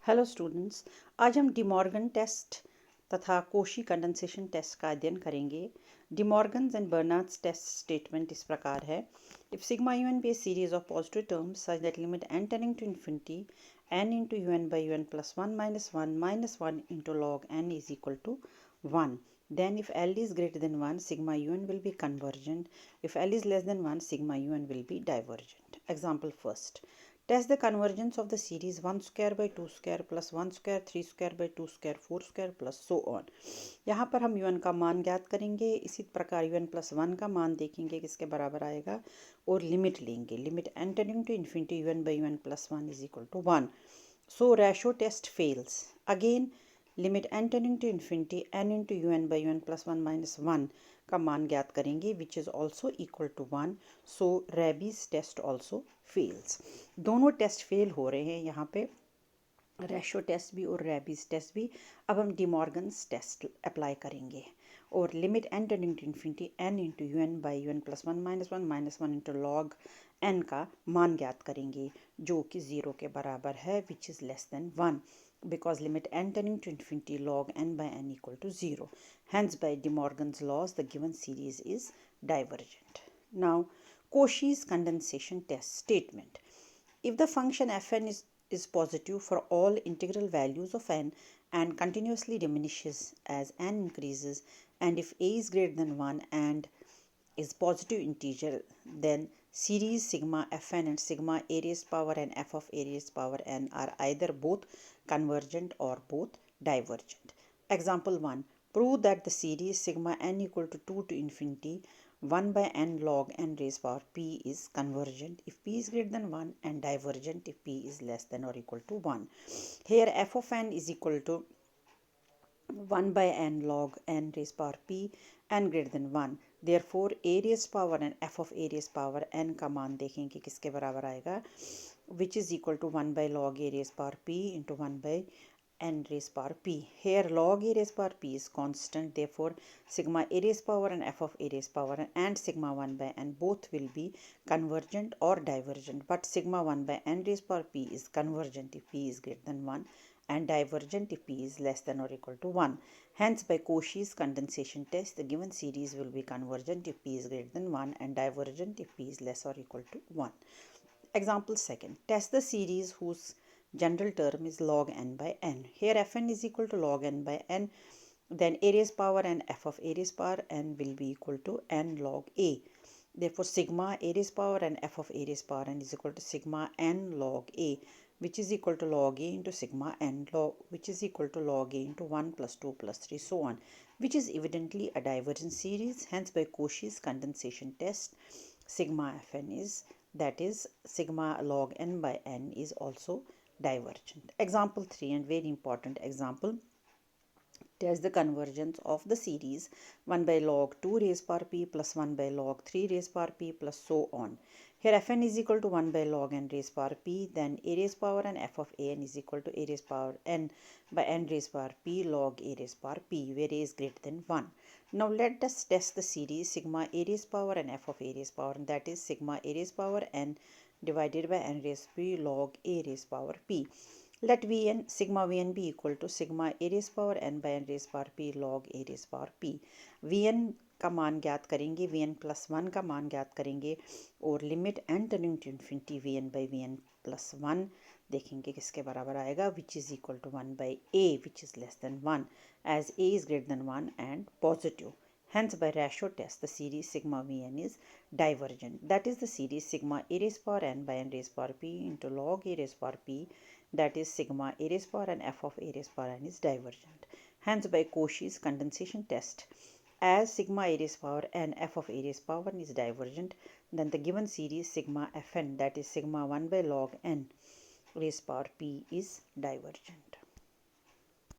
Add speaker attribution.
Speaker 1: Hello students, आज हम De Morgan test तथा कोशी कंडेंसेशन टेस्ट का अध्ययन करेंगे। De Morgan's and Bernard's test statement इस प्रकार है। If sigma u n be a series of positive terms such that limit n tending to infinity n into you N by you N plus one minus one into log n is equal to one, then if L is greater than 1 sigma un will be convergent. If L is less than 1 sigma un will be divergent. Example first, test the convergence of the series 1 square by 2 square plus 1 square 3 square by 2 square 4 square plus so on. यहाँ पर हम un का मान ज्ञात करेंगे। इसी प्रकार un plus one का मान देखेंगे किसके बराबर आएगा और लिमिट लेंगे। Limit n tending to infinity un by un plus 1 is equal to 1. So ratio test fails. Again limit n tending to infinity n into you N by you N plus one minus one का मान ज्ञात करेंगे which is also equal to one. So Raabe's test also fails. दोनों test fail हो रहे हैं यहाँ पे, रेशो टेस्ट भी और रेबीज टेस्ट भी। अब हम डिमॉर्गन्स टेस्ट अप्लाई करेंगे और limit n tending to infinity n into you N by you N plus one minus one into log n का मान ज्ञात करेंगे जो कि 0 के बराबर है which is less than 1 because limit n tending to infinity log n by n equal to 0. Hence by De Morgan's laws the given series is divergent. Now Cauchy's condensation test statement. If the function fn is positive for all integral values of n and continuously diminishes as n increases, and if a is greater than 1 and is positive integer, then series sigma fn and sigma a raised power and f of a raised power n are either both convergent or both divergent. Example 1. Prove that the series sigma n equal to 2 to infinity 1 by n log n raised power p is convergent if p is greater than 1 and divergent if p is less than or equal to 1. Here f of n is equal to 1 by n log n raised power p n greater than 1. Therefore a raised power and f of a raised power n का मान देखेंगे किसके बराबर आएगा which is equal to 1 by log a raised power p into 1 by n raised power p. Here log a raised power p is constant, therefore sigma a raised power and f of a raised power and sigma 1 by n both will be convergent or divergent, but sigma 1 by n raised power p is convergent if p is greater than 1 and divergent if p is less than or equal to 1. Hence by Cauchy's condensation test the given series will be convergent if p is greater than 1 and divergent if p is less or equal to 1. Example second, test the series whose general term is log n by n. Here fn is equal to log n by n, then a raised power and f of a raised power n will be equal to n log a. Therefore sigma a raised power and f of a raised power n is equal to sigma n log a, which is equal to log a into sigma n log, which is equal to log a into 1 plus 2 plus 3 so on, which is evidently a divergent series. Hence by Cauchy's condensation test sigma fn is, that is sigma log n by n is also divergent. Example 3, and very important example, test the convergence of the series 1 by log 2 raised power p plus 1 by log 3 raised power p plus so on. Here fn is equal to 1 by log n raised power p, then a raised power and f of an is equal to a raised power n by n raised power p log a raised power p, where a is greater than 1. Now let us test the series sigma a raised power and f of a raised power, and that is sigma a raised power n divided by n raised p log a raised power p. Let Vn sigma Vn be equal to sigma a raised power n by n raised power p log a raised power p. Vn का मान ज्ञात करेंगे, Vn plus one का मान ज्ञात करेंगे और limit n tending to infinity Vn by Vn plus one देखेंगे किसके बराबर आएगा which is equal to 1 by a which is less than 1 as a is greater than 1 and positive. Hence by ratio test the series sigma Vn is divergent. That is the series sigma a raised power n by n raised power p into log a raised power p, that is sigma a raised power and f of a raised power n is divergent. Hence by Cauchy's condensation test, as sigma a raised power n f of a raised power n is divergent, then the given series sigma fn, that is sigma 1 by log n raised power p is divergent.